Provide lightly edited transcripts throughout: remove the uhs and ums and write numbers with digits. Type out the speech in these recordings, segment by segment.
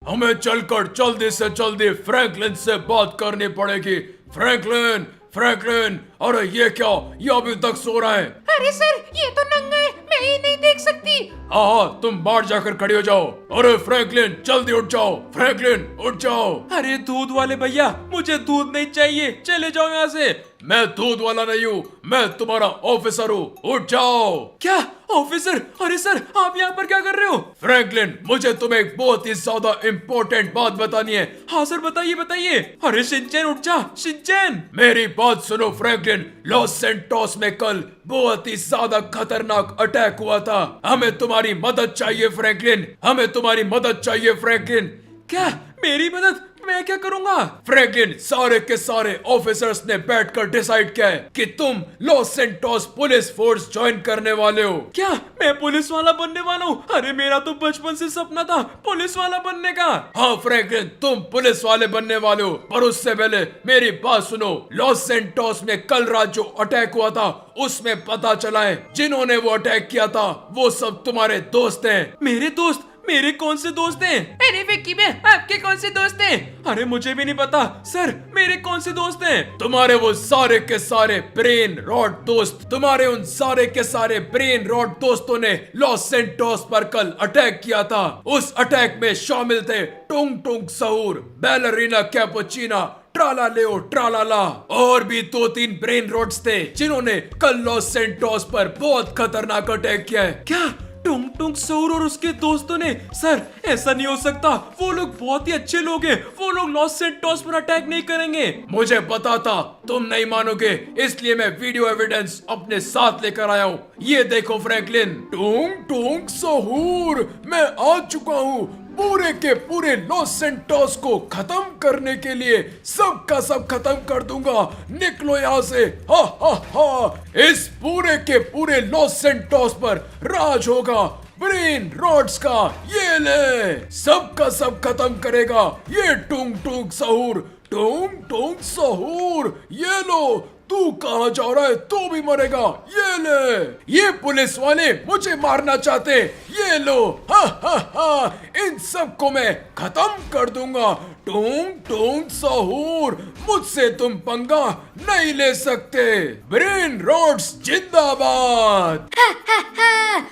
हमें चलकर जल्दी से जल्दी फ्रैंकलिन से बात करनी पड़ेगी। फ्रैंकलिन, फ्रैंकलिन, अरे ये क्या, ये अभी तक सो रहा है। अरे सर, ये तो नंगा है, मैं ही नहीं देख सकती। हाँ, तुम बाहर जाकर खड़ी हो जाओ। अरे फ्रैंकलिन, जल्दी उठ जाओ। फ्रैंकलिन, उठ जाओ। अरे दूध वाले भैया, मुझे दूध नहीं चाहिए, चले जाओ यहाँ से। मैं दूध वाला नहीं हूँ, मैं तुम्हारा ऑफिसर हूँ। उठ जाओ। क्या ऑफिसर? अरे सर, आप यहाँ पर क्या कर रहे हो? फ्रैंकलिन, मुझे तुम्हें एक बहुत ही ज्यादा इम्पोर्टेंट बात बतानी है। हाँ सर, बताइए बताइए। अरे शिनचैन, उठ जा शिनचैन। मेरी बात सुनो फ्रैंकलिन, लॉस सेंटोस में कल बहुत ही ज्यादा खतरनाक अटैक हुआ था। हमें तुम्हारी मदद चाहिए फ्रैंकलिन, हमें तुम्हारी मदद चाहिए फ्रैंकलिन। क्या मेरी मदद? मैं क्या करूंगा? फ्रैंकलिन, सारे के सारे ऑफिसर्स ने बैठकर डिसाइड किया है कि तुम Los Santos police force join करने वाले हो। क्या मैं पुलिस वाला बनने वाला हूँ? अरे मेरा तो बचपन से सपना था पुलिस वाला बनने का। हाँ फ्रैंकलिन, तुम पुलिस वाले बनने वाले हो, पर उससे पहले मेरी बात सुनो। लॉस सेंटोस में कल रात जो अटैक हुआ था, उसमें पता चला है जिन्होंने वो अटैक किया था वो सब तुम्हारे दोस्त हैं। मेरे दोस्त? मेरे कौन से दोस्त हैं? अरे विक्की में आपके कौन से दोस्त हैं? अरे मुझे भी नहीं पता सर, मेरे कौन से दोस्त हैं? तुम्हारे वो सारे के सारे ब्रेन रॉट दोस्त, तुम्हारे उन सारे के सारे ब्रेन रॉट दोस्तों ने लॉस सेंटोस पर कल अटैक किया था। उस अटैक में शामिल थे टुंग टुंग सहूर, बैलरीना कैपुचिना, ट्राला लेओ ट्रालाला, और भी 2-3 ब्रेन रॉट्स थे जिन्होंने कल लॉस सेंटोस पर बहुत खतरनाक अटैक किया है। क्या टुंग टुंग सौर और उसके दोस्तों ने? सर ऐसा नहीं हो सकता, वो लोग बहुत ही अच्छे लोग हैं, वो लोग लॉस सेंटोस पर अटैक नहीं करेंगे। मुझे पता था तुम नहीं मानोगे, इसलिए मैं वीडियो एविडेंस अपने साथ लेकर आया हूँ। ये देखो फ्रैंकलिन, टुंग टुंग सहूर, मैं आ चुका हूँ पूरे के पूरे लॉस सेंटोस को खत्म करने के लिए। सब का सब खत्म कर दूंगा, निकलो यहाँ से। हा हा हा, इस पूरे के पूरे लॉस सेंटोस पर राज होगा ब्रेन रॉड्स का। ये ले, सब का सब खत्म करेगा ये टुंग टुंग सहूर। टुंग टुंग सहूर, ये लो, तू कहाँ जा रहा है? तू भी मरेगा। ये ले, ये पुलिस वाले मुझे मारना चाहते, ये लो। हा हा हा, इन सबको मैं खत्म कर दूंगा। टुंग टुंग सहूर, मुझसे तुम पंगा नहीं ले सकते। ब्रेन रॉड्स जिंदाबाद।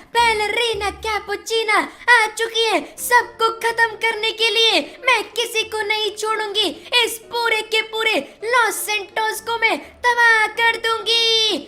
बैलरीना कैपुचिना आ चुकी है सबको खत्म करने के लिए। मैं किसी को नहीं छोड़ूंगी, इस पूरे के पूरे लॉस सेंटोस को मैं तबाह कर दूंगी।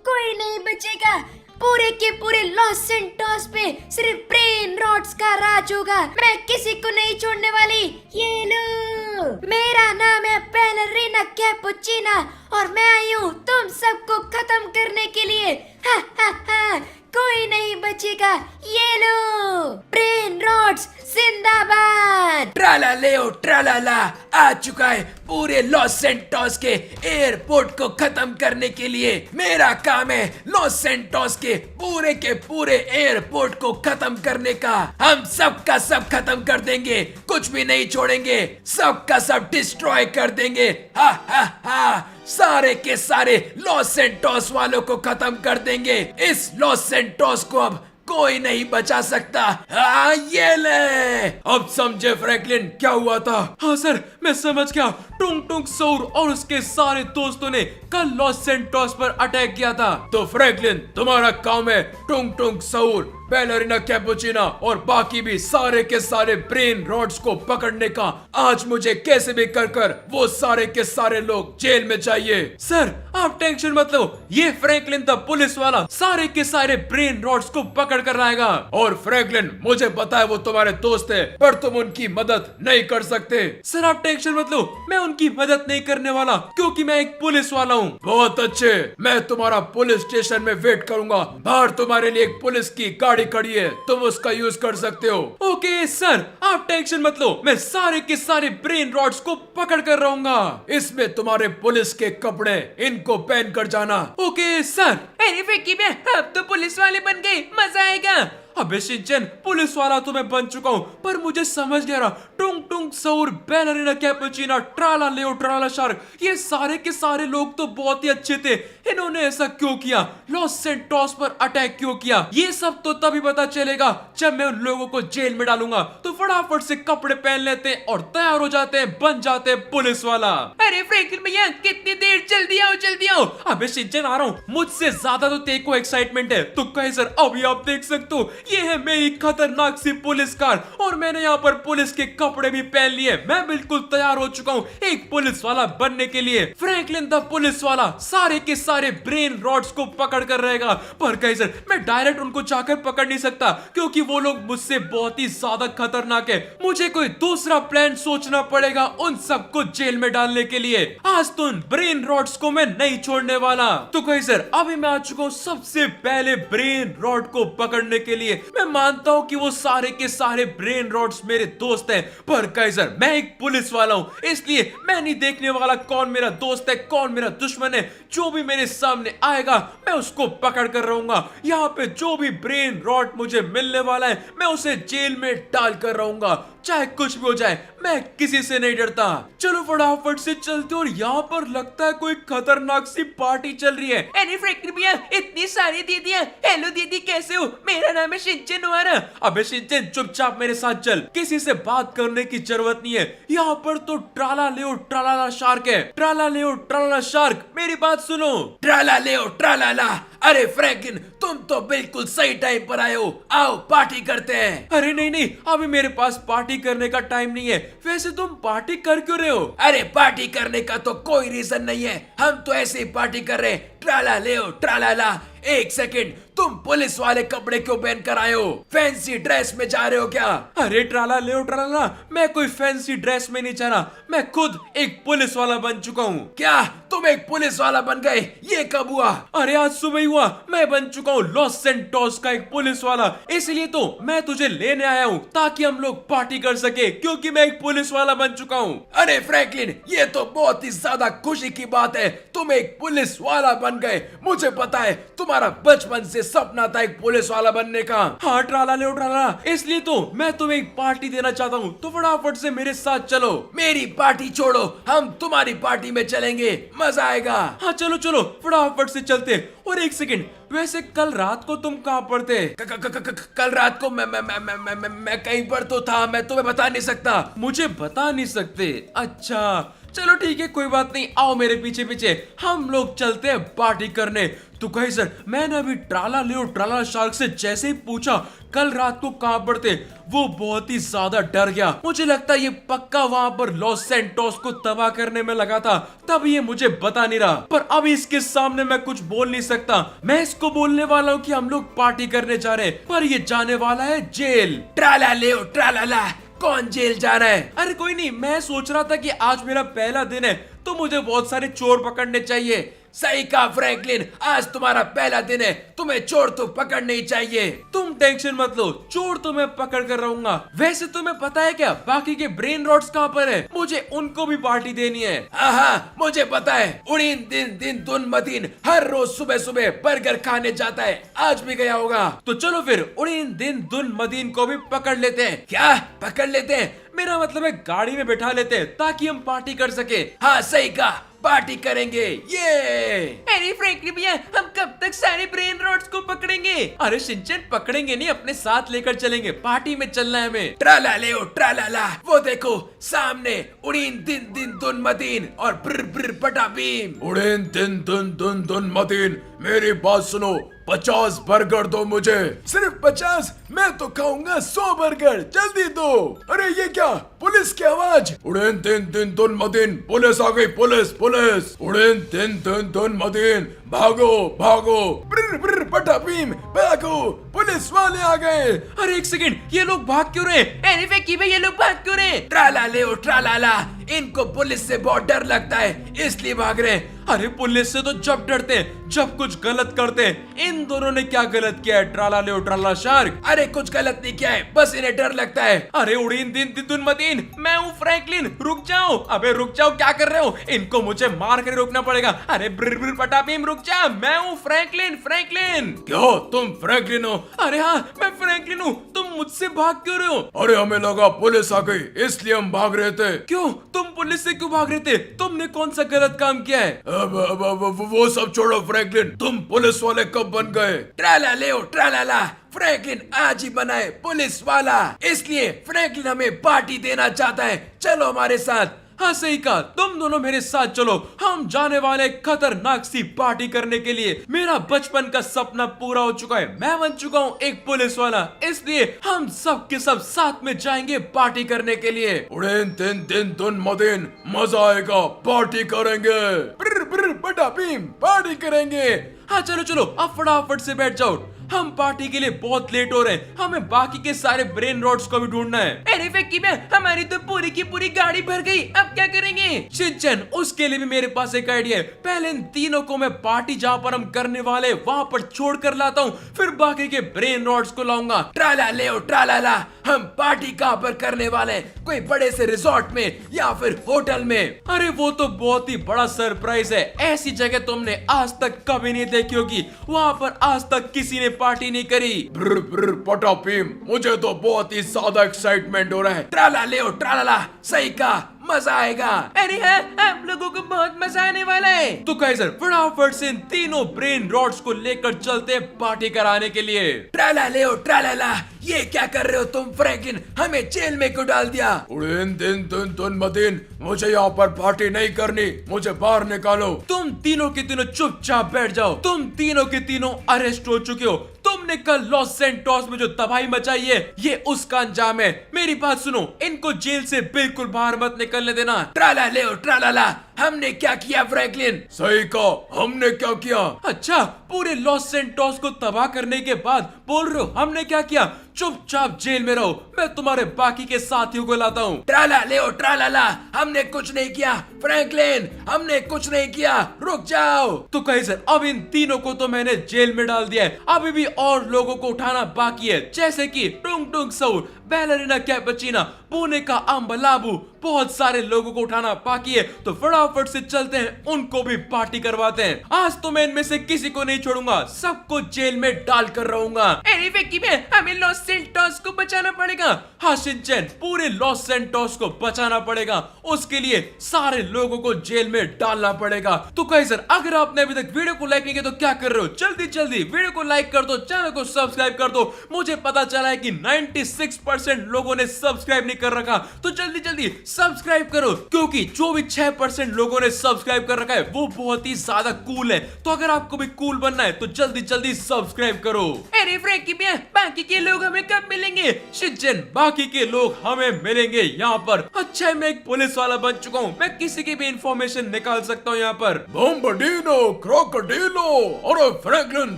कोई नहीं बचेगा, पूरे के पूरे लॉस सेंटोस पे सिर्फ ब्रेन रॉट्स का राज होगा। मैं किसी को नहीं छोड़ने वाली। ये लो, मेरा नाम है बैलरीना कैपुचिना और मैं आई हूँ तुम सबको खत्म करने के लिए। हा हा हा, कोई नहीं बचेगा। ये लो, ब्रेन रॉट्स जिंदाबाद। ट्राला लेओ ट्रालाला आ चुका है पूरे लॉस सेंटोस के एयरपोर्ट को खत्म करने के लिए। मेरा काम है लॉस सेंटोस के पूरे एयरपोर्ट को खत्म करने का। हम सब का सब खत्म कर देंगे, कुछ भी नहीं छोड़ेंगे, सब का सब डिस्ट्रॉय कर देंगे। हा हा हा, सारे के सारे लॉस सेंटोस वालों को खत्म कर देंगे। इस लॉस सेंटोस को अब कोई नहीं बचा सकता। हाँ, ये ले, अब समझे फ्रैंकलिन क्या हुआ था? हाँ सर, मैं समझ गया। टुंग टुंग सौर और उसके सारे दोस्तों ने कल लॉस सेंटोस पर अटैक किया था। तो फ्रैंकलिन, तुम्हारा काम है टुंग टुंग सौर, बैलरीना कैपुचिना और बाकी भी सारे के सारे ब्रेन रॉड्स को पकड़ने का। आज मुझे कैसे भी कर वो सारे के सारे लोग जेल में चाहिए। सर आप टेंशन मत लो, ये फ्रैंकलिन द पुलिस वाला सारे के सारे ब्रेन रॉड्स को पकड़ कर लाएगा। और फ्रैंकलिन, मुझे पता है वो तुम्हारे दोस्त है, पर तुम उनकी मदद नहीं कर सकते। सर आप टेंशन मत लो, मैं उनकी मदद नहीं करने वाला क्योंकि मैं एक पुलिस वाला हूँ। बहुत अच्छे, मैं तुम्हारा पुलिस स्टेशन में वेट करूंगा। बाहर तुम्हारे लिए एक पुलिस की गाड़ी खड़ी है, तुम उसका यूज कर सकते हो। ओके सर, आप टेंशन मत लो, मैं सारे के सारे ब्रेन रॉड्स को पकड़ कर रहूंगा। इसमें तुम्हारे पुलिस के कपड़े, इनको पहन कर जाना। Okay sir. अरे विक्की में अब तो पुलिस वाले बन गए, मजा आएगा। अबे शिनचैन, पुलिस वाला तो मैं बन चुका हूँ, पर मुझे समझ नहीं आ रहा। टुंग टुंग सौर, बैलरीना कैपुचिना, ट्राला लेओ ट्राला शार्क, ये सारे के सारे लोग तो बहुत ही अच्छे थे। इन्होंने ऐसा क्यों किया, लॉस सेंटोस पर अटैक क्यों किया, ये सब तो तभी पता चलेगा जब मैं उन लोगों को जेल में डालूंगा। तो फटाफट से कपड़े पहन लेते हैं और तैयार हो जाते हैं, बन जाते हैं पुलिस वाला। अरे फ्रैंकलिन भैया कितनी देर, जल्दी आओ जल्दी आओ। अबे शिनचैन आ रहा हूँ, मुझसे ज्यादा तो तेरे को एक्साइटमेंट है। तो कैसर अभी आप देख सकते हो, ये है मेरी खतरनाक सी पुलिस कार और मैंने यहाँ पर पुलिस के कपड़े भी पहन लिए। मैं बिल्कुल तैयार हो चुका हूँ एक पुलिस वाला बनने के लिए। फ्रैंकलिन द पुलिस वाला सारे के सारे ब्रेन रॉड्स को पकड़ कर रहेगा, पर कैसर मैं डायरेक्ट उनको जाकर पकड़ नहीं सकता क्योंकि वो लोग मुझसे बहुत ही ज्यादा खतरनाक है। मुझे कोई दूसरा प्लान सोचना पड़ेगा उन सबको जेल में डालने के लिए। आज तो उन ब्रेन रॉड्स को मैं नहीं छोड़ने वाला। तो कैसर अभी मैं आ चुका हूँ सबसे पहले ब्रेन रॉड को पकड़ने के लिए। मैं मानता हूँ कि वो सारे के सारे ब्रेन रॉड्स मेरे दोस्त हैं, पर कैसर मैं एक पुलिस वाला हूँ, इसलिए मैं नहीं देखने वाला कौन मेरा दोस्त है कौन मेरा दुश्मन है। जो भी मेरे सामने आएगा मैं उसको पकड़ कर रहूंगा। यहाँ पे जो भी ब्रेन रॉड मुझे मिलने वाला है मैं उसे जेल में डाल कर रहूंगा, चाहे कुछ भी हो जाए। मैं किसी से नहीं डरता। चलो फटाफट से चलते। और यहाँ पर लगता है कोई खतरनाक सी पार्टी चल रही है। अरे फ्रैंकलिन भैया इतनी सारी दीदियां। हेलो दीदी कैसे हो, मेरा नाम है शिनचैन नोआरा। अबे शिनचैन चुपचाप मेरे साथ चल, किसी से बात करने की जरूरत नहीं है। यहाँ पर तो ट्राला लेओ ट्राला शार्क है। ट्राला लेओ ट्राला शार्क, मेरी बात सुनो। ट्राला लेओ ट्राला ला। अरे फ्रैंकलिन तुम तो बिल्कुल सही टाइम पर आए हो, आओ पार्टी करते हैं। अरे नहीं नहीं, अभी मेरे पास पार्टी करने का टाइम नहीं है। वैसे तुम पार्टी कर क्यों रहे हो? अरे पार्टी करने का तो कोई रीजन नहीं है, हम तो ऐसे ही पार्टी कर रहे हैं। ट्राला लेओ ट्राला ला। एक सेकंड, तुम पुलिस वाले कपड़े क्यों पहन कर आए हो? फैंसी ड्रेस में जा रहे हो क्या? अरे ट्राला लेओ ट्राला, मैं कोई फैंसी ड्रेस में नहीं जा रहा, मैं खुद एक पुलिस वाला बन चुका हूँ। क्या तुम एक पुलिस वाला बन गए? ये कब हुआ? अरे आज सुबह ही हुआ। मैं बन चुका हूँ लॉस सेंटोस का एक पुलिस वाला, इसलिए तो मैं तुझे लेने आया हूँ ताकि हम लोग पार्टी कर सके, क्योंकि मैं एक पुलिस वाला बन चुका हूँ। अरे फ्रैंकलिन ये तो बहुत ही ज्यादा खुशी की बात है, तुम एक पुलिस वाला बन गए। मुझे पता है तुम्हारा बचपन से सपना था एक पुलिस वाला बनने का। हाँ ट्राला ले ट्राला, इसलिए तो मैं तुम्हें एक पार्टी देना चाहता हूँ, तो फटाफट से मेरे साथ चलो। मेरी पार्टी छोड़ो, हम तुम्हारी पार्टी में चलेंगे, मजा आएगा। हाँ चलो चलो फटाफट से चलते। और एक सेकंड, वैसे कल रात को तुम कहाँ पर थे? कल रात को मैं कहीं पर तो था, मैं तुम्हें बता नहीं सकता। मुझे बता नहीं सकते? अच्छा चलो ठीक है, कोई बात नहीं, आओ मेरे पीछे पीछे, हम लोग चलते हैं पार्टी करने। तो कैसर मैंने अभी ट्राला लेओ ट्राला शार्क से जैसे ही पूछा कल रात को कहाँ पर थे, वो बहुत ही ज्यादा डर गया। मुझे लगता है ये पक्का वहां पर लॉस सेंटोस को तबाह करने में लगा था, तब ये मुझे बता नहीं रहा। पर अभी इसके सामने मैं कुछ बोल नहीं सकता। मैं इसको बोलने वाला हूँ कि हम लोग पार्टी करने जा रहे हैं, पर ये जाने वाला है जेल। ट्राला लेओ ट्राला ला, कौन जेल जा रहा है? अरे कोई नहीं, मैं सोच रहा था कि आज मेरा पहला दिन है तो मुझे बहुत सारे चोर पकड़ने चाहिए। सही कहा फ्रैंकलिन, आज तुम्हारा पहला दिन है, तुम्हें चोर तो पकड़ने ही चाहिए। तुम टेंशन मत लो, चोर तो मैं पकड़ कर रहूंगा। वैसे तुम्हें पता है क्या बाकी के ब्रेन रॉड्स कहाँ पर है? मुझे उनको भी पार्टी देनी है। हाँ मुझे पता है, उड़ीन दिन दिन दुन मदीन हर रोज सुबह सुबह बर्गर खाने जाता है, आज भी गया होगा। तो चलो फिर उड़ीन दिन दुन मदीन को भी पकड़ लेते हैं। क्या पकड़ लेते हैं? मेरा मतलब है गाड़ी में बैठा लेते हैं ताकि हम पार्टी कर सके। हाँ सही कहा, पार्टी करेंगे ये। अरे फ्रैंकलिन भैया हम कब तक सारे ब्रेन रॉड्स को पकड़ेंगे? अरे शिनचैन पकड़ेंगे नहीं, अपने साथ लेकर चलेंगे, पार्टी में चलना है हमें। ट्राला लेओ ट्राला ला, वो देखो सामने उड़ीन दिन दिन दुन मदीन और ब्र ब्र बटा बीम। उड़ीन दिन दुन दुन दुन मदीन, मेरी बात सुनो, 50 बर्गर दो मुझे। सिर्फ 50? मैं तो खाऊंगा 100 बर्गर, जल्दी दो। अरे ये क्या, पुलिस की आवाज। उड़ीन दिन दिन दुन मदीन, पुलिस आ गई, पुलिस पुलिस। उड़ीन दिन दिन दुन मदीन, भागो भागो, ब्र ब्र बटा बीम, भागो, पुलिस वाले आ गए। अरे एक सेकंड, ये लोग भाग क्यों रहे? अरे फ्रैंकी भाई ये लोग भाग क्यों रहे? ट्राला लेओ ट्राला ला, इनको पुलिस से बहुत डर लगता है इसलिए भाग रहे हैं। अरे पुलिस से तो जब डरते हैं जब कुछ गलत करते हैं। इन दोनों ने क्या गलत किया है ट्राला लेओ ट्राला शार्क? अरे कुछ गलत नहीं किया है, बस इन्हें डर लगता है। अरे उड़ीन दिन दिन मदीन, मैं हूँ फ्रैंकलिन, रुक जाओ। अबे रुक जाओ, क्या कर रहे हो? इनको मुझे मार कर रोकना पड़ेगा। अरे ब्र ब्र बटा बीम, रुक जा, मैं हूँ फ्रैंकलिन। फ्रैंकलिन क्यों, तुम फ्रैंकलिन हो? अरे हाँ मैं फ्रैंकलिन हूँ, तुम मुझसे भाग क्यों रहे हो? अरे हमें लगा पुलिस आ गई इसलिए हम भाग रहे थे। क्यों, तुम पुलिस से क्यों भाग रहे थे? तुमने कौन सा गलत काम किया है? अब वो सब छोड़ो फ्रैंकलिन, तुम पुलिस वाले कब बन गए? ट्राला लेओ ट्राला, फ्रैंकलिन आज ही बनाए पुलिस वाला, इसलिए फ्रैंकलिन हमें पार्टी देना चाहता है, चलो हमारे साथ। हाँ सही कहा, तुम दोनों मेरे साथ चलो, हम जाने वाले खतरनाक सी पार्टी करने के लिए। मेरा बचपन का सपना पूरा हो चुका है, मैं बन चुका हूँ एक पुलिस वाला, इसलिए हम सब के सब साथ में जाएंगे पार्टी करने के लिए। उड़ेन तिन तिन तुन मदिन, मजा आएगा, पार्टी करेंगे। ब्र ब्र बड़ा भीम, पार्टी करेंगे। हाँ चलो चलो, अब फटाफट से बैठ जाओ, हम पार्टी के लिए बहुत लेट हो रहे हैं, हमें बाकी के सारे ब्रेन रॉड्स को भी ढूंढना है। अरे फैक्की में हमारी तो पूरी की पूरी गाड़ी भर गई, अब क्या करेंगे? शिनचैन, उसके लिए भी मेरे पास एक आइडिया है। पहले इन तीनों को मैं पार्टी जहाँ पर हम करने वाले वहाँ पर छोड़ कर लाता हूँ, फिर बाकी के ब्रेन रॉड्स को लाऊंगा। ट्राला लेओ ट्राला, हम पार्टी कहाँ पर करने वाले हैं? कोई बड़े से रिजॉर्ट में या फिर होटल में? अरे वो तो बहुत ही बड़ा सरप्राइज है, ऐसी जगह तुमने आज तक कभी नहीं देखी होगी, वहाँ पर आज तक किसी ने पार्टी नहीं करी। ब्र ब्र बड़ा भीम, मुझे तो बहुत ही ज्यादा एक्साइटमेंट हो रहा है। ट्राला लेओ ट्राला, सही कहा, मजा आएगा। अरे हाँ, आप लोगों को बहुत मजा आने वाला है। तो काइजर फटाफट से इन तीनों ब्रेन रॉड्स को लेकर चलते हैं पार्टी कराने के लिए। ट्राला लेओ ट्राला, ये क्या कर रहे हो तुम फ्रैंकलिन? हमें जेल में क्यों डाल दिया? उड़ेन तिन तुन तुन मदिन, मुझे यहाँ पर पार्टी नहीं करनी, मुझे बाहर निकालो। तुम तीनों के तीनों चुपचाप बैठ जाओ, तुम तीनों के तीनों अरेस्ट हो चुके हो। तुमने कल लॉस सैंटोस में जो तबाही मचाई है, ये उसका अंजाम है। मेरी बात सुनो, इनको जेल से बिल्कुल बाहर मत निकलने देना। ट्राला लेओ ट्राला, हमने क्या किया फ्रैंकलिन? सही कहा, हमने क्या किया? अच्छा, पूरे लॉस सैंटोस को तबाह करने के बाद बोल रहे हो हमने क्या किया? चुपचाप जेल में रहो, मैं तुम्हारे बाकी के साथियों को लाता हूँ। ट्राला लेओ ट्राला, हमने कुछ नहीं किया फ्रैंकलिन, हमने कुछ नहीं किया, रुक जाओ। तो काइजर, अब इन तीनों को तो मैंने जेल में डाल दिया है, अभी भी और लोगों को उठाना बाकी है, जैसे कि टुंग टुंग सऊर, बैलरीना कैपुचिना, पुणे का अम्बलाबू, बहुत सारे लोगों को उठाना बाकी है। तो फटाफट से चलते हैं, उनको भी पार्टी करवाते हैं। आज तो मैं इनमें से किसी को नहीं छोड़ूंगा, सबको जेल में डाल कर रहूंगा। अरे फैक्की में हमें लॉस सैंटोस को बचाना पड़ेगा। हाँ शिनचैन, पूरे लॉस सैंटोस को बचाना पड़ेगा, उसके लिए सारे लोगों को जेल में डालना पड़ेगा। तो काइजर, अगर आपने अभी तक वीडियो को लाइक नहीं किया तो क्या कर रहे हो? जल्दी जल्दी वीडियो को लाइक कर दो, चैनल को सब्सक्राइब कर दो। मुझे पता चला है कि 96% लोगों ने सब्सक्राइब नहीं कर रखा, तो जल्दी जल्दी सब्सक्राइब करो, क्योंकि जो भी 6% लोगों ने सब्सक्राइब कर रखा है वो बहुत ही ज्यादा कूल है। तो अगर आपको भी कूल बनना है तो जल्दी जल्दी सब्सक्राइब करो। अरे फ्रैंकी में बाकी के लोग हमें कब मिलेंगे? शिनचैन, बाकी के लोग हमें मिलेंगे यहाँ पर। अच्छा, मैं एक पुलिस वाला बन चुका हूँ, मैं किसी की भी इंफॉर्मेशन निकाल सकता हूँ यहाँ पर। बम्बडीनो, क्रोकोडीलो, अरे फ्रैंकलिन,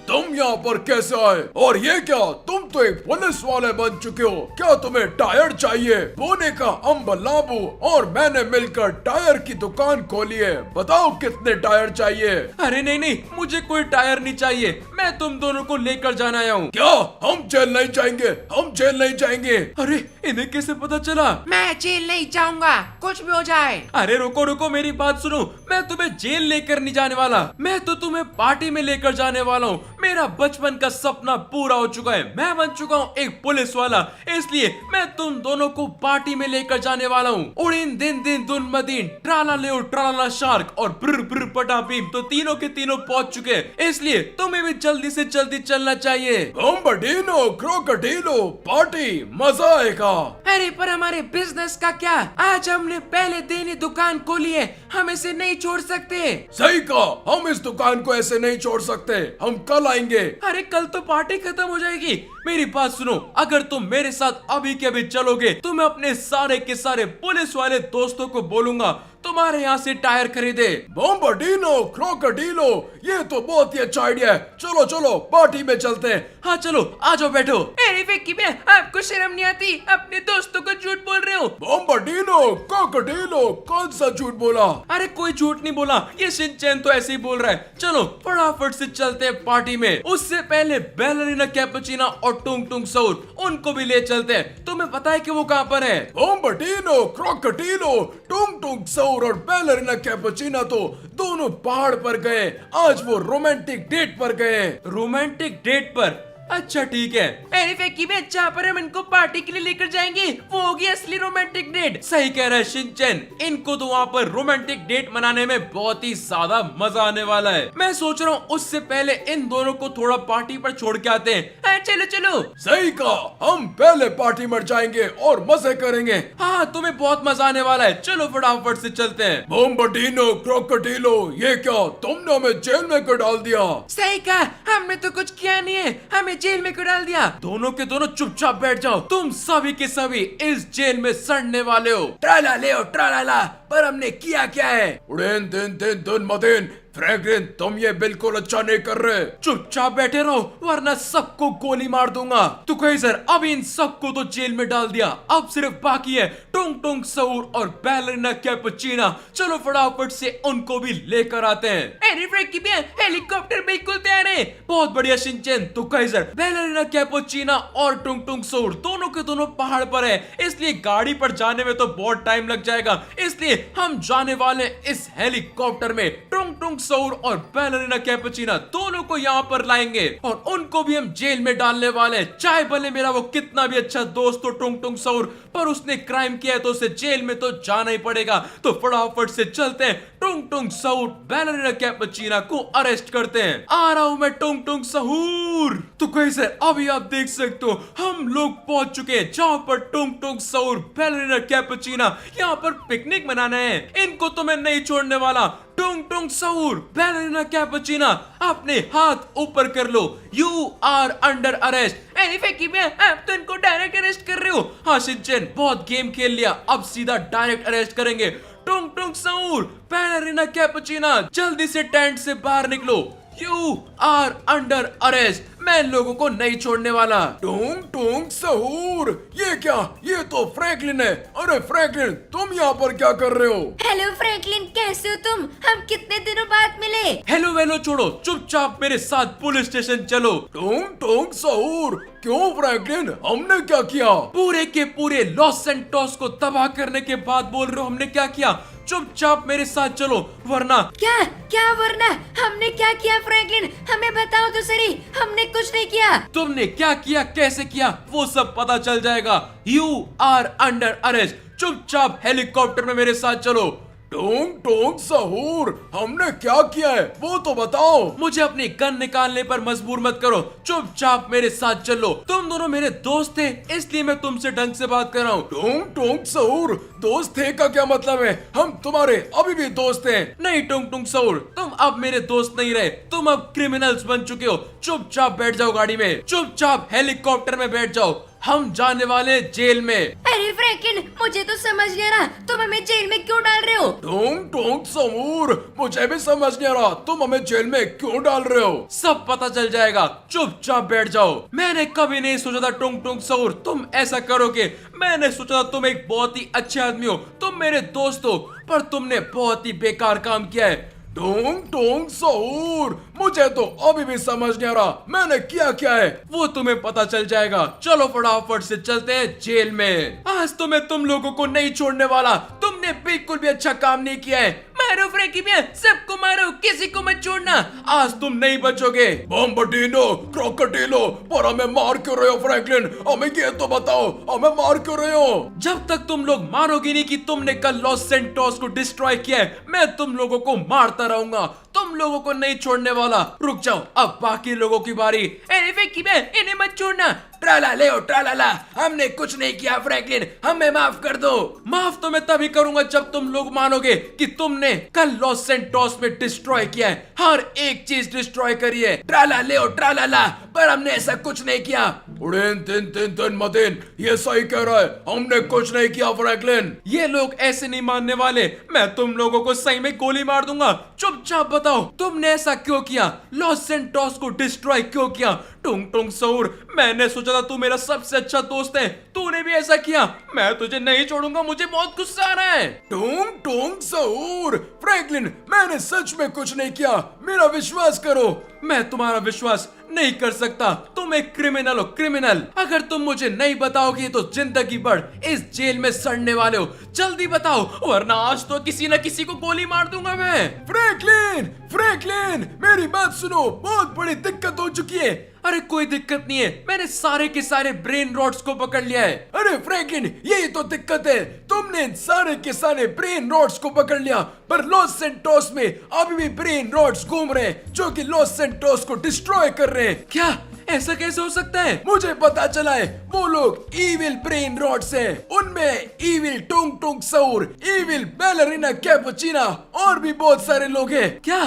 तुम यहाँ पर कैसे आए? और ये क्या, तुम तो एक पुलिस वाले बन चुके हो, क्या तुम्हें टायर चाहिए? पुणे का अम्बलाबू और मैंने मिलकर टायर की दुकान खोली है, बताओ कितने टायर चाहिए? अरे नहीं नहीं, मुझे कोई टायर नहीं चाहिए, मैं तुम दोनों को लेकर जाना आया हूँ। क्या हम जेल नहीं जाएंगे? हम जेल नहीं जाएंगे। अरे इन्हें कैसे पता चला? मैं जेल नहीं जाऊंगा, कुछ भी हो जाए। अरे रुको रुको, मेरी बात सुनो, मैं तुम्हें जेल लेकर नहीं जाने वाला, मैं तो तुम्हें पार्टी में लेकर जाने वाला हूँ। मेरा बचपन का सपना पूरा हो चुका है, मैं बन चुका हूँ एक पुलिस वाला, इसलिए मैं तुम दोनों को पार्टी में लेकर जाने वाला हूँ। उड़ीन दिन दिन दुन मदीन, ट्राला लेओ ट्राला शार्क और ब्र ब्र पटा भीम, तो तीनों के तीनों पहुंच चुके हैं, इसलिए तुम्हें भी जल्दी से जल्दी चलना चाहिए। बम्बडीनो, क्रोकोडीलो, पार्टी, मजा आएगा। अरे पर हमारे बिजनेस का क्या? आज हमने पहले दिन ही दुकान खोली है, हम इसे नहीं छोड़ सकते। सही कहा, हम इस दुकान को ऐसे नहीं छोड़ सकते, हम कल आएंगे। अरे कल तो पार्टी खत्म हो जाएगी, मेरी बात सुनो, अगर तुम मेरे साथ अभी के अभी चलोगे तो मैं अपने सारे के सारे पुलिस वाले दोस्तों को बोलूंगा तुम्हारे यहाँ से टायर खरीदे। बम्बडीनो, क्रोकोडीलो, ये तो बहुत ही अच्छा आइडिया है, चलो चलो पार्टी में चलते हैं। हाँ चलो, आ जाओ बैठो। अरे फैक्की में आपको शर्म नहीं आती? अपने दोस्तों को झूठ बोल रहे हो। बम्बडीनो, क्रोकोडीलो, कौन सा झूठ बोला? अरे कोई झूठ नहीं बोला, ये शिनचैन तो ऐसे ही बोल रहा है। चलो फटाफट से चलते हैं पार्टी में, उससे पहले बैलरीना कैपुचिना और टुंग टुंग सऊर, उनको भी ले चलते हैं। तुम्हें पता है कि वो कहाँ पर है? बम्बडीनो, क्रोकोडीलो, टुंग टुंग सऊर और बैलरीना कैपुचिना तो दोनों पहाड़ पर गए, आज वो रोमांटिक डेट पर गए। रोमांटिक डेट पर? अच्छा ठीक है। अरे फेंकी में जहाँ पर हम इनको पार्टी के लिए लेकर जाएंगे वो होगी असली रोमांटिक डेट। सही कह रहा है शिनचैन, इनको तो वहाँ पर रोमांटिक डेट मनाने में बहुत ही ज्यादा मजा आने वाला है। मैं सोच रहा हूँ उससे पहले इन दोनों को थोड़ा पार्टी पर छोड़ के आते हैं। चलो चलो। सही कहा, हम पहले पार्टी में जाएंगे और मजे करेंगे। हाँ तुम्हें बहुत मजा आने वाला है, चलो फटाफट से चलते हैं। बॉम्बर्डिनो क्रोकोडिलो, ये क्या तुमने हमें जेल में क्यों डाल दिया? सही कहा, हमने तो कुछ किया नहीं है, हमें जेल में क्यों डाल दिया? दोनों के दोनों चुपचाप बैठ जाओ, तुम सभी के सभी इस जेल में सड़ने वाले हो। ट्राला ले ट्राला, पर हमने किया क्या है? उड़ेन दिन दिन दिन मदिन, फ्रैंकलिन तुम ये बिल्कुल अच्छा नहीं कर रहे। चुपचाप बैठे रहो वरना सबको गोली मार दूंगा। तो कहीं सर अब इन सबको तो जेल में डाल दिया, अब सिर्फ बाकी है टुंग टुंग सऊर और बैलरीना कैपुचिना। चलो फटाफट से उनको भी लेकर आते हैं। अरे फ्रैंकी भैया, हेलीकॉप्टर बिल्कुल तैयार है। बहुत बढ़िया शिनचैन। तो काइजर, बैलरीना कैपुचिना और टुंग टुंग सऊर दोनों के दोनों पहाड़ पर है, इसलिए गाड़ी पर जाने में तो बहुत टाइम लग जाएगा, इसलिए हम जाने वाले इस हेलीकॉप्टर में। टुंग टुंग सऊर और बैलरीना कैपुचिना दोनों को यहाँ पर लाएंगे और उनको भी हम जेल में डालने वाले हैं। चाहे भले मेरा वो कितना भी अच्छा दोस्त हो टुंग टुंग सऊर, पर उसने क्राइम किया है तो उसे जेल में तो जाना ही पड़ेगा। तो फटाफट से चलते हैं, टुंग टुंग सऊर बैलरीना कैपुचिना को अरेस्ट करते हैं। आ रहा हूं मैं टुंग टुंग सहूर। तो कैसे अभी आप देख सकते हो हम लोग पहुंच चुके हैं जहां पर टुंग टुंग सऊर बैलरीना कैपुचिना यहाँ पर पिकनिक मनाना है। इनको तो मैं नहीं छोड़ने वाला। टुंग टुंग सऊर बैलरीना कैपुचिना अपने हाथ ऊपर कर लो, यू आर अंडर अरेस्ट। अरे फेंकी भैया, आप तो इनको डायरेक्ट अरेस्ट कर रहे हो। हाँ शिनचैन, बहुत गेम खेल लिया, अब सीधा डायरेक्ट अरेस्ट करेंगे। टुंग टुंग सऊर बैलरीना कैपुचिना जल्दी से टेंट से बाहर निकलो, यू आर अंडर अरेस्ट। मैं इन लोगों को नहीं छोड़ने वाला। टुंग टुंग सहूर, ये क्या? ये तो फ्रैंकलिन है। अरे फ्रैंकलिन तुम यहाँ पर क्या कर रहे हो? हेलो फ्रैंकलिन, कैसे हो तुम? हम कितने दिनों बाद मिले। हेलो वेलो छोड़ो, चुपचाप मेरे साथ पुलिस स्टेशन चलो। टुंग टुंग सहूर, क्यों फ्रैंकलिन, हमने क्या किया? पूरे के पूरे लॉस सैंटोस को तबाह करने के बाद बोल रहे हो हमने क्या किया? चुपचाप मेरे साथ चलो वरना। क्या क्या वरना? हमने क्या किया फ्रैंकलिन? हमें बताओ तो सही, हमने कुछ नहीं किया। तुमने क्या किया, कैसे किया, वो सब पता चल जाएगा। You are under arrest. चुपचाप हेलीकॉप्टर में मेरे साथ चलो। टुंग टुंग सहूर, हमने क्या किया है वो तो बताओ। मुझे अपनी गन निकालने पर मजबूर मत करो, चुपचाप मेरे साथ चलो। तुम दोनों मेरे दोस्त थे इसलिए मैं तुमसे ढंग से बात कर रहा हूँ। टुंग टुंग सहूर, दोस्त थे का क्या मतलब है? हम तुम्हारे अभी भी दोस्त हैं। नहीं टुंग टुंग सऊर, तुम अब मेरे दोस्त नहीं रहे, तुम अब क्रिमिनल्स बन चुके हो। चुपचाप बैठ जाओ गाड़ी में, चुपचाप हेलीकॉप्टर में बैठ जाओ, हम जाने वाले जेल में। अरे फ्रैंकलिन, मुझे तो समझ नहीं आ रहा तुम हमें जेल में क्यों डाल रहे हो। टुंग टुंग सहूर, मुझे भी समझ नहीं आ रहा तुम हमें जेल में क्यों डाल रहे हो। सब पता चल जाएगा, चुपचाप बैठ जाओ। मैंने कभी नहीं सोचा था टुंग टुंग सऊर तुम ऐसा करोगे। मैंने सोचा था तुम एक बहुत ही अच्छे आदमी हो, तुम मेरे दोस्त हो, पर तुमने बहुत ही बेकार काम किया है। टुंग टुंग सहूर, मुझे तो अभी भी समझ नहीं आ रहा मैंने किया क्या है। वो तुम्हें पता चल जाएगा। चलो फटाफट से चलते हैं जेल में। आज तो मैं तुम लोगों को नहीं छोड़ने वाला, तुमने बिल्कुल भी अच्छा काम नहीं किया है। मारो फ्रैंकी भैया, सबको मारो, किसी को मत छोड़ना। आज तुम नहीं बचोगे। बॉम्बर्डिनो क्रोकोडिलो, पर हमें मार क्यों रहे हो फ्रैंकलिन? हमें ये तो बताओ, हमें मार क्यों रहे हो? जब तक तुम लोग मानोगे नहीं कि तुमने कल लॉस सैंटोस को डिस्ट्रॉय किया है, मैं तुम लोगों को मारता रहूंगा, तुम लोगों को नहीं छोड़ने वाला। रुक जाओ, अब बाकी लोगों की बारी। अरे फेंकी भैया, इन्हें मत छोड़ना। ट्राला ले ट्राला, हमने कुछ नहीं किया फ्रैंकलिन, हमें माफ कर दो। माफ तो मैं तभी करूंगा जब तुम लोग मानोगे कि तुमने कल लॉस सैंटोस में डिस्ट्रॉय किया है, हर एक चीज डिस्ट्रॉय करी है। ट्राला ले ट्राला, पर हमने ऐसा कुछ नहीं किया। उड़ेन तिन तिन तिन मदिन, ये सही कह रहा है, हमने कुछ नहीं किया फ्रैंकलिन। ये लोग ऐसे नहीं मानने वाले, मैं तुम लोगों को सही में गोली मार दूंगा। चुपचाप बताओ तुमने ऐसा क्यों किया, लॉस सैंटोस को डिस्ट्रॉय क्यों किया? टुंग टुंग सऊर, मैंने सोचा था तू मेरा सबसे अच्छा दोस्त है, तूने भी ऐसा किया। मैं तुझे नहीं छोड़ूंगा, मुझे बहुत गुस्सा आ रहा है। टुंग टुंग सहूर, फ्रैंकलिन मैंने सच में कुछ नहीं किया, मेरा विश्वास करो। मैं तुम्हारा विश्वास नहीं कर सकता, तुम एक क्रिमिनल हो, क्रिमिनल। अगर तुम मुझे नहीं बताओगे तो जिंदगी भर इस जेल में सड़ने वाले हो। जल्दी बताओ वरना आज तो किसी न किसी को गोली मार दूंगा मैं। फ्रैंकलिन फ्रैंकलिन, मेरी बात सुनो, बहुत बड़ी दिक्कत हो चुकी है। अरे कोई दिक्कत नहीं है, मैंने सारे के सारे ब्रेन रॉड्स को पकड़ लिया है। अरे फ्रैंकलिन, यही तो दिक्कत है, तुमने इन सारे के सारे ब्रेन रॉड्स को पकड़ लिया, पर लॉस सेंटोस में अभी भी ब्रेन रॉड्स घूम रहे हैं जो कि लॉस सेंटोस को डिस्ट्रॉय कर रहे हैं। क्या ऐसा कैसे हो सकता है? मुझे पता चला है, वो लोग इविल ब्रेन रॉड्स हैं, उनमें इविल टुंग टुंग सऊर, इविल बैलरीना कैपुचिना और भी बहुत सारे लोग हैं। क्या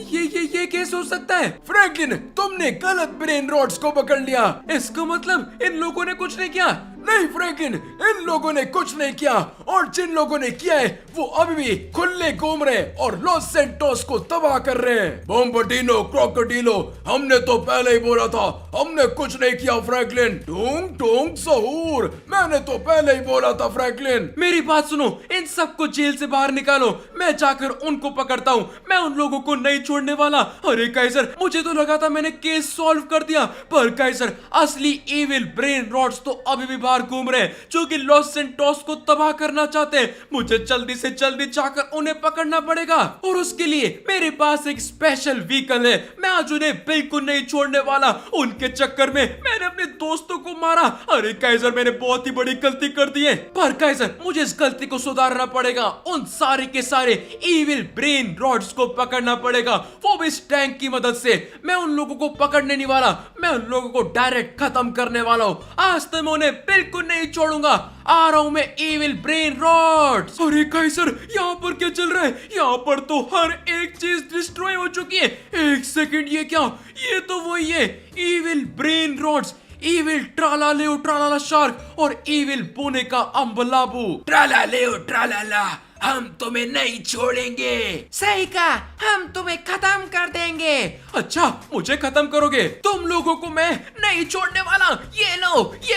ये कैसे हो सकता है? फ्रैंकलिन, तुमने गलत ब्रेन रॉड्स को पकड़ लिया। इसका मतलब इन लोगों ने कुछ नहीं किया? नहीं फ्रैंकलिन, इन लोगों ने कुछ नहीं किया, और जिन लोगों ने किया है वो अभी भी खुले घूम रहे हैं और लॉस सेंटोस को तबाह कर रहे हैं। बॉम्बार्डिनो, क्रोकोडिलो, हमने तो पहले ही बोला था, हमने कुछ नहीं किया फ्रैंकलिन। टूंग टूंग सहूर, मैंने तो पहले ही बोला था फ्रैंकलिन। मेरी बात सुनो, इन सबको जेल से बाहर निकालो, मैं जाकर उनको पकड़ता हूँ, मैं उन लोगों को नहीं छोड़ने वाला। अरे काइजर, मुझे तो लगा था मैंने केस सॉल्व कर दिया, पर काइजर असली इविल ब्रेन रॉड्स तो अभी भी बाहर घूम रहे हैं जो कि लॉस सेंटोस को तबाह करना चाहते हैं। मुझे जल्दी से जल्दी जाकर उन्हें पकड़ना पड़ेगा, और उसके लिए मेरे पास एक स्पेशल व्हीकल है। मैं आज उन्हें बिल्कुल नहीं छोड़ने वाला। उनके चक्कर में मैंने अपने दोस्तों को मारा। अरे काइजर, मैंने बहुत ही बड़ी गलती कर दी है, पर काइजर मुझे इस गलती को सुधारना पड़ेगा। उन सारे के सारे इविल ब्रेन रॉड्स को पकड़ना पड़ेगा, वो भी इस टैंक की मदद से। मैं उन लोगों को पकड़ने नहीं वाला, मैं उन लोगों को डायरेक्ट खत्म करने वाला हूँ। आज तो मैं उन्हें बिल्कुल नहीं छोड़ूंगा। आ रहा हूं मैं इविल ब्रेन रॉड्स। अरे काइजर, यहाँ पर क्या चल रहा है? यहाँ पर तो हर एक चीज डिस्ट्रॉय हो चुकी है। एक सेकंड, ये क्या? ये तो वही है, evil brain rots, evil Tralalero Tralala shark और इविल बोने का अम्बलाबू। ट्रालालेओ ट्रालाला, हम तुम्हें नहीं छोड़ेंगे। सही कहा, हम तुम्हें खत्म कर देंगे। अच्छा, मुझे खत्म करोगे? तुम लोगों को मैं नहीं छोड़ने वाला। ये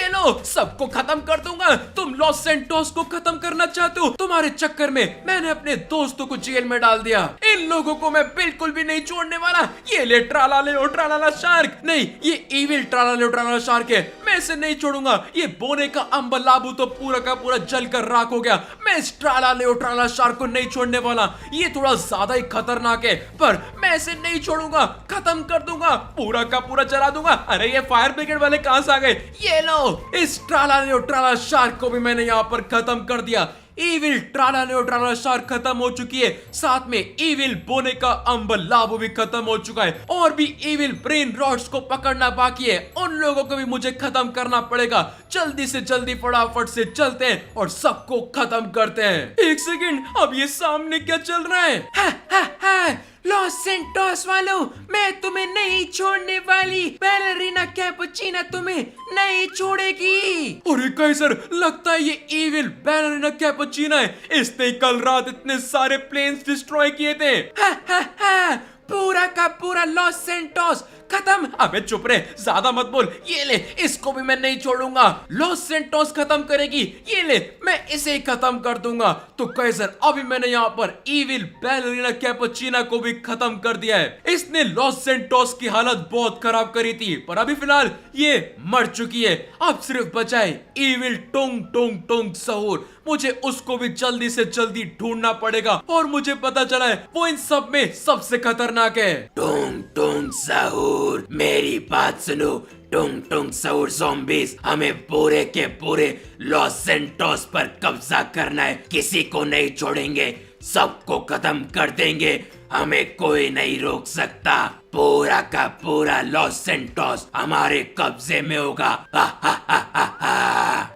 लो, सबको खत्म कर दूंगा। तुम लॉस सेंटोस को खत्म करना चाहते हो, तुम्हारे चक्कर में मैंने अपने दोस्तों को जेल में डाल दिया। इन लोगों को मैं बिल्कुल भी नहीं छोड़ने वाला। ये ले ट्रालालेओ ट्रालाला शार्क, नहीं, ये इविल ट्रालालेओ ट्रालाला शार्क है, मैं इसे नहीं छोड़ूंगा। ये बोने का अम्बलाबू तो पूरा का पूरा जलकर राख हो गया। मैं इस ट्रालालेओ ट्रालाला शार्क को नहीं छोड़ने वाला। ये थोड़ा ज्यादा ही खतरनाक है, पर मैं इसे नहीं छोड़ूंगा, खत्म कर दूंगा, पूरा का पूरा जला दूंगा। अरे ये फायर ब्रिगेड वाले कहां से आ गए? ये लो, इस ट्रालालेओ ट्रालाला शार्क को भी मैंने यहां पर खत्म कर दिया। इविल ट्रालालेओ ट्रालाला शार्क खत्म हो चुकी है, साथ में इविल बोने का अम्बलाबू भी खत्म हो चुका है, और भी इविल ब्रेन रॉड्स को पकड़ना बाकी है। उन लोगों को भी मुझे खत्म करना पड़ेगा। जल्दी से जल्दी फटाफट से चलते हैं और सबको खत्म करते हैं। एक सेकंड, अब ये सामने क्या चल रहा है? लॉस सेंटोस वालों, मैं तुम्हें नहीं छोड़ने वाली। बैलरीना कैपुचिना तुम्हें नहीं छोड़ेगी। अरे काइजर, लगता है ये इविल बैलरीना कैपुचिना है। इसने कल रात इतने सारे प्लेन्स डिस्ट्रॉय किए थे। पूरा का पूरा लॉस सेंटोस खत्म। अबे चुप रहे, ज्यादा मत बोल। ये ले, इसको भी मैं नहीं छोड़ूंगा। लॉस सेंटोस खत्म करेगी, ये ले, मैं इसे ही खत्म कर दूंगा। तो काइजर, अभी मैंने यहाँ पर इविल बैलरीना कैपुचिना को भी खत्म कर दिया है। इसने लॉस सेंटोस की हालत बहुत खराब करी थी, पर अभी फिलहाल ये मर चुकी है। अब सिर्फ बचा है इविल टुंग टुंग टुंग सहूर। मुझे उसको भी जल्दी से जल्दी ढूंढना पड़ेगा, और मुझे पता चला है वो इन सब में सबसे खतरनाक है। टुंग टुंग सहूर, मेरी बात सुनो। टुंग टुंग सहूर ज़ॉम्बीज़, हमें पूरे के पूरे लॉस सेंटोस पर कब्जा करना है। किसी को नहीं छोड़ेंगे, सबको खत्म कर देंगे। हमें कोई नहीं रोक सकता। पूरा का पूरा लॉस सेंटोस हमारे कब्जे में होगा।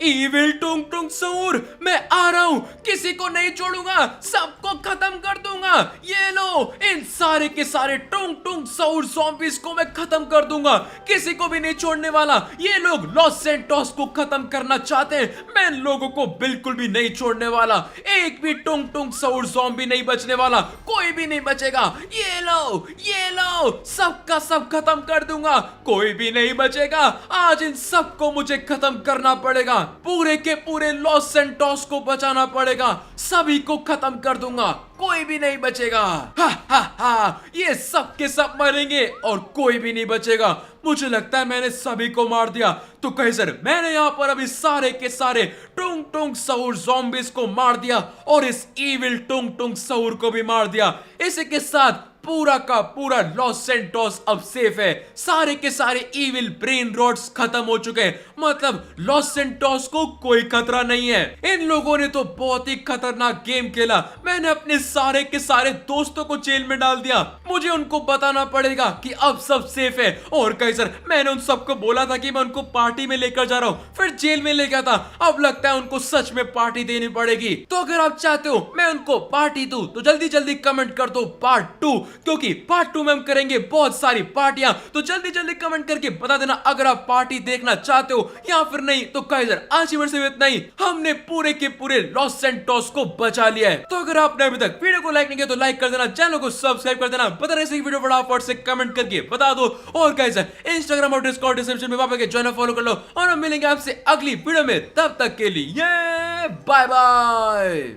इविल टुंग टुंग सहूर, मैं आ रहा हूँ, किसी को नहीं छोड़ूंगा, सबको खत्म कर दूंगा। ये लो, इन सारे के सारे टुंग टुंग सहूर ज़ॉम्बीज़ को मैं खत्म कर दूंगा, किसी को भी नहीं छोड़ने वाला। ये लोग लॉस सेंटोस को खत्म करना चाहते हैं, मैं इन लोगों को बिल्कुल भी नहीं छोड़ने वाला। एक भी टुंग टुंग सहूर ज़ॉम्बी नहीं बचने वाला, कोई भी नहीं बचेगा। ये लो, सबका सब खत्म कर दूंगा, कोई भी नहीं बचेगा। आज इन सबको मुझे खत्म करना पड़ेगा, पूरे के पूरे लॉस सेंटोस को बचाना पड़ेगा, सभी को खत्म कर दूंगा, कोई भी नहीं बचेगा। ये सब के सब मरेंगे और कोई भी नहीं बचेगा। मुझे लगता है मैंने सभी को मार दिया। तो काइजर, मैंने यहाँ पर अभी सारे के सारे टुंग टुंग सहूर ज़ॉम्बीज़ को मार दिया, और इस इविल टुंग टुंग सहूर को भी मार दिया। इसी के साथ पूरा का पूरा लॉस सेंटोस अब सेफ है। सारे के सारे इविल ब्रेन रॉट्स खत्म हो चुके हैं, मतलब लॉस सेंटोस को कोई खतरा नहीं है। इन लोगों ने तो बहुत ही खतरनाक गेम खेला। मैंने अपने सारे के सारे दोस्तों को जेल में डाल दिया। मुझे उनको बताना पड़ेगा कि अब सब सेफ है। और काइजर, मैंने उन सबको बोला था कि मैं उनको पार्टी में लेकर जा रहा हूँ, फिर जेल में ले गया था। अब लगता है उनको सच में पार्टी देनी पड़ेगी। तो अगर आप चाहते हो मैं उनको पार्टी दूं तो जल्दी जल्दी कमेंट कर दो पार्ट 2, क्योंकि पार्ट 2 में हम करेंगे बहुत सारी पार्टियां। तो जल्दी जल्दी कमेंट करके बता देना अगर आप पार्टी देखना चाहते हो या फिर नहीं। तो काइजर, आज की वीडियो में इतना ही। हमने पूरे के पूरे लॉस सेंटोस को बचा लिया है। तो अगर आपने अभी तक वीडियो को लाइक नहीं किया तो लाइक कर देना, चैनल को सब्सक्राइब कर देना। बता रहे वीडियो फटाफट से कमेंट करके बता दो। और काइजर, इंस्टाग्राम और डिस्कॉर्ड डिस्क्रिप्शन में वहां पे ज्वाइन फॉलो कर लो। और हम मिलेंगे आपसे अगली वीडियो में, तब तक के लिए बाय बाय।